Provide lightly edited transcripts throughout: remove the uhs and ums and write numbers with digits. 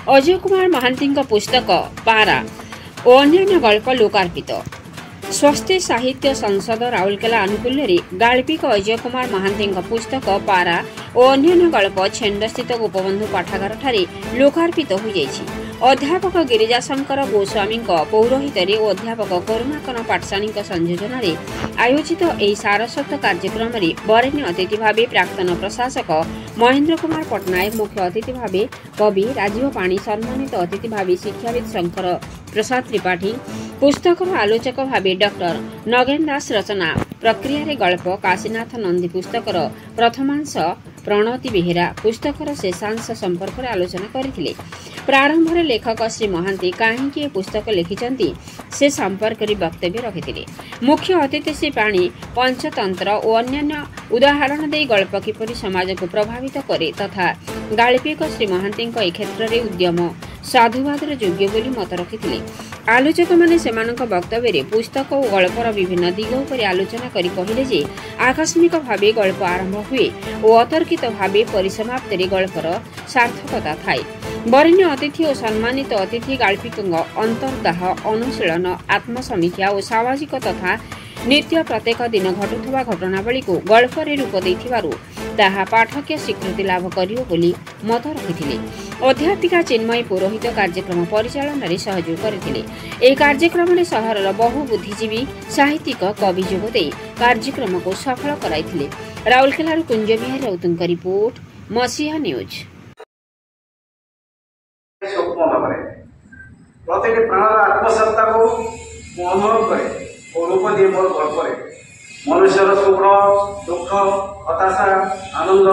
अजय कुमार महांती पुस्तक पारा और अन्य गल्प लोकार्पित। स्वास्थ्य साहित्य संसद राउरकेला आनुकूल्य गाल्पिक अजय कुमार महांती पुस्तक पारा और अन्य गल्प छेन्डस्थित गोपबंधु पाठागार ठारे लोकार्पित हो जाइछि। अध्यापक गिरिजाशंकर गोस्वामी पौरोहित और अध्यापक करुणाकरण पाठशाणी संयोजन आयोजित यह सारस्वत कार्यक्रम में वरेण्य अतिथि भाव प्राक्तन प्रशासक महेन्द्र कुमार पट्टनायक, मुख्य अतिथि भाव कवि राजीव पाणी, सम्मानित अतिथि भाव शिक्षाविद शंकर प्रसाद त्रिपाठी, पुस्तकर आलोचक भाव डॉक्टर नगेन दास, रचना प्रक्रिया गल्प काशीनाथ नंदी, पुस्तकर प्रथमांश प्रणति बेहेरा, पुस्तकर शेषांश संपर्क में आलोचना करथिले। प्रारंभ में लेखक श्री महांती कहीं पुस्तक लिखिं से संपर्क में वक्तव्य रखिते। मुख्य अतिथि श्री पाणी पंचतंत्र और अन्य उदाहरण दे गल्प किपरि समाज को प्रभावित करे तथा गाल्पिक श्री महांती ए क्षेत्र में उद्यम साधुवादर योग्य बोली मत रखिते। आलोचक माने सेमानक वक्तव्य रे पुस्तक और गल्पर विभिन्न दिग उपर आलोचना करी कहिले जे आकस्मिक भावे गल्प आरंभ हुए और अतर्कित भावे परिसमाप्ति रे गल्पर सार्थकता थाए। वरेण्य अतिथि और सम्मानित अतिथि गाल्पिक अंतर्दाह, अनुशीलन, आत्मसमीक्षा और सामाजिक तथा नित्य प्रत्येक दिन घटुवा घटनावली को गल्पर रूप देथिबारु ताहा पाठक स्वीकृति लाभ करियो बोली मत रखिथिले। अध्यापिका चिन्मयी पौरोहित कार्यक्रम परिचालन में सहयोग करथिले। एही कार्यक्रम में सहरर बहु बुद्धिजीवी साहित्यिक कवि जोगदे कार्यक्रम को सफल कराइथिले। राउरकेला कुंज बिहार राउतଙ୍କ रिपोर्ट, मसीहा न्यूज। प्रत्येक प्राणर आत्मसत्ता को अनुभव करे और रूप दिए मोर गल्प मनुष्यर सुख दुख, हताशा, आनंद,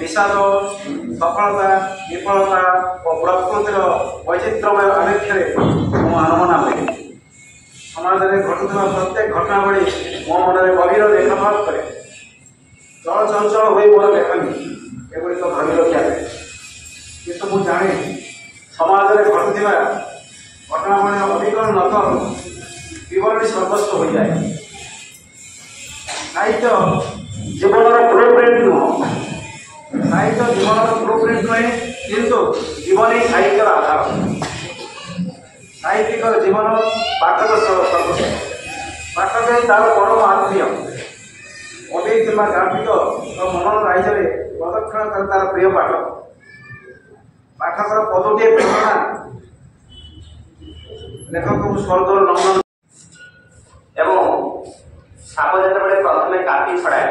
विषाद, सफलता, विफलता और प्रकृतिर वैचित्रमय आलेख्य मो आनमना हुए। समाज में घटुवा प्रत्येक घटनावली मो मन गभीर रेखापात करे। चल चंचल हुए मोर लेखनी एगुड़िक धरी रखा जाए, किंतु मुझे जाने समाज में घटुवा घटनावली अभिकरण न विवरणी सर्वस्व हो जाए। साहित्य जीवन ब्लूप्रिंट नुह, साहित्य जीवन ब्लूप्रिंट नुहे किंतु जीवन ही साहित्य आधार। साहित्यिक जीवन पाठक सर्वस्व, पाठक तार परम आत्मीय अभी कि गाल्पिक मनन राज्य प्रदक्षिण कर तार प्रिय पाठक। पाठकर पदोटी प्रेरणा लेखक को स्वर्गर नंदन एवं साप जिते प्रथम कापी छड़ाए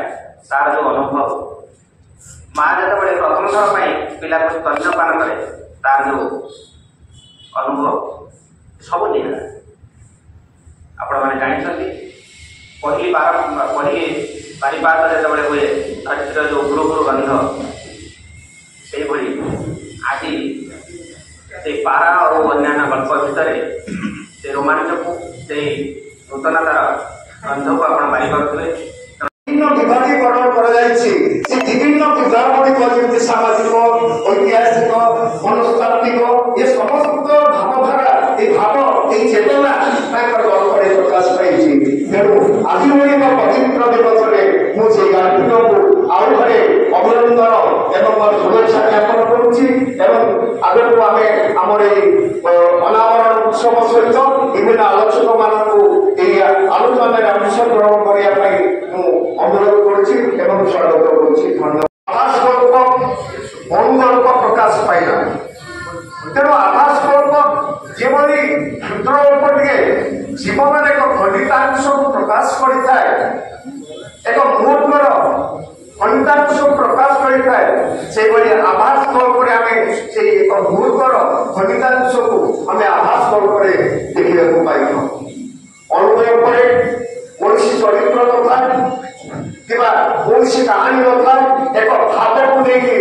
तार जो अनुभव, माँ जिते प्रथम थर पिला को स्तन्यपान करे तार जो अनुभव सब निरा आपण मैंने जानते। पहली पारिपात जिते हुए धरतीर जो गुरु गुरु गंध से आज से पारा और अन्य गल्प भितर से रोमांच को से नूतनतार गंध को आप पारे। विभिन्न विभागीकरण विभिन्न विभाग गुड़िक सामाजिक, ऐतिहासिक, मनस्तात्विक ये समस्त भावधारा भाव ये चेतना गल्प प्रकाश पाई। तेणु आज पवित्र दिवस में मुझे गाल्पिक को आउ थे अभिनंदन एवं शुभेच्छा ज्ञापन करुच्ची। आगे आम आमर अनावरण उत्सव सहित विभिन्न आलोचक मानक आलोचना अंशग्रहण करने अनुरोध करुच्ची एवं स्वागत करुच्ची। आभास गल्प अनुगल्प प्रकाश पाइला। तेणु आभास गल्प जेभली क्षुद्र गल्प जीवन एक खंडितांश को प्रकाश करता है, एक मुहूर्तर खंडितांश प्रकाश करता है, से आभास गल्प से एक मुहूर्तर खंडितांश को आम आभास गल्प देखा पाइल। अनुगल्प कौन चरित्र नथा कि कौन कहानी नथा, एक भाव को लेकिन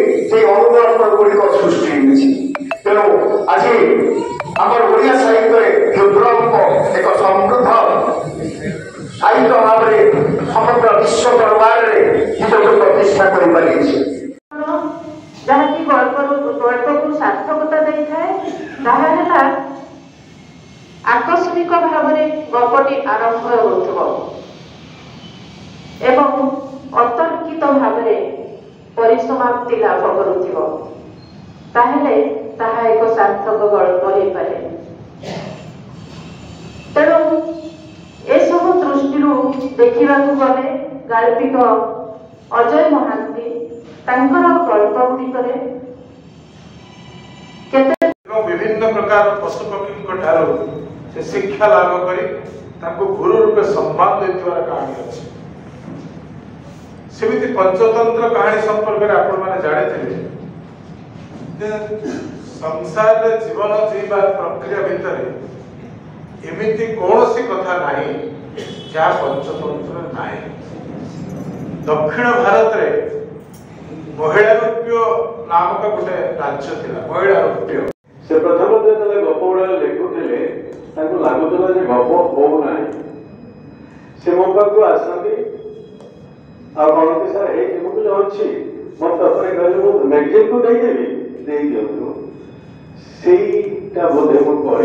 अनुगल्प गुड़िक सृष्टि। तेणु आज आम ओडिया साहित्य क्षुद्र एक समृद्ध साहित्य भाव में समग्र विश्व दरबार में प्रतिष्ठा कर जहाँकि गल्प को सार्थकता दे था आकस्मिक भाव में गल्पटी आरंभ हो अतर्कित भाव में परिसमाप्ति लाभ करुथिबो ताहेले ताहा एक सार्थक ଦେଖିବାକୁ ଗଲେ ଗାଳ୍ପିକ ଅଜୟ ମହାନ୍ତି ତାଙ୍କର ଗଳ୍ପ ଗୁଡ଼ିକରେ କେତେ विभिन्न प्रकार पशुपक्षी ठारू से शिक्षा लाभ करी गुरु रूपे सम्मान देथिबार कहानी अछि। सेमिति पंचतंत्र कहानी संपर्क में आपण माने जानिथिले जे संसार रे जीवन जीवा प्रक्रिया भितर एमिति कौनसी कथा नाही जा पंचतंत्र नाही। दक्षिण भारत रे महिलारूप्य नामक गोटे राज्य थिला। महिलारूप्य से प्रथम जो गप गुड़ा लिखुले लगुला गप हो ना से मो पाक आसती आती सर ये मुझे अच्छी मत कहले मैगजीन को देदेवी दे दिंतु सेटा बोधे मुझे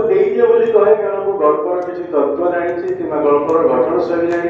मुझे कहे कारण मुझे गल्पर किसी तत्व जानी कि गल्पर गठन शैली जानी।